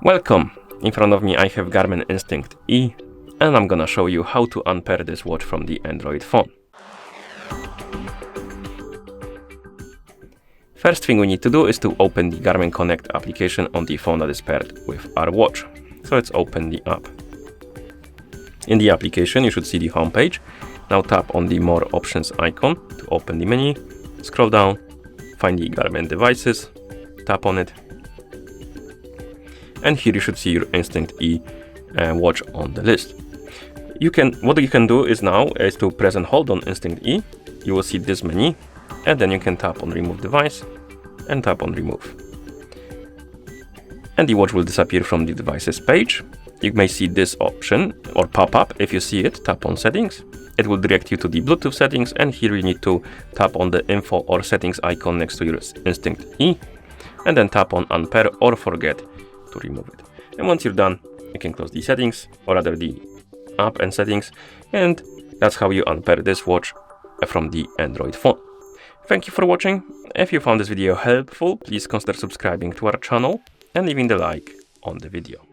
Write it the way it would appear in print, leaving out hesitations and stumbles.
Welcome! In front of me I have Garmin Instinct E, and I'm gonna show you how to unpair this watch from the Android phone. First thing we need to do is to open the Garmin Connect application on the phone that is paired with our watch. So let's open the app. In the application you should see the home page. Now tap on the More Options icon to open the menu. Scroll down, find the Garmin devices, tap on it. And here you should see your Instinct E watch on the list. What you can do is to press and hold on Instinct E. You will see this menu, and then you can tap on Remove Device and tap on Remove. And the watch will disappear from the devices page. You may see this option or pop up. If you see it, tap on Settings. It will direct you to the Bluetooth settings, and here you need to tap on the Info or Settings icon next to your Instinct E, and then tap on Unpair or forget to remove it. And once you're done, you can close the settings, or rather the app and settings, and that's how you unpair this watch from the Android phone. Thank you for watching. If you found this video helpful, please consider subscribing to our channel and leaving the like on the video.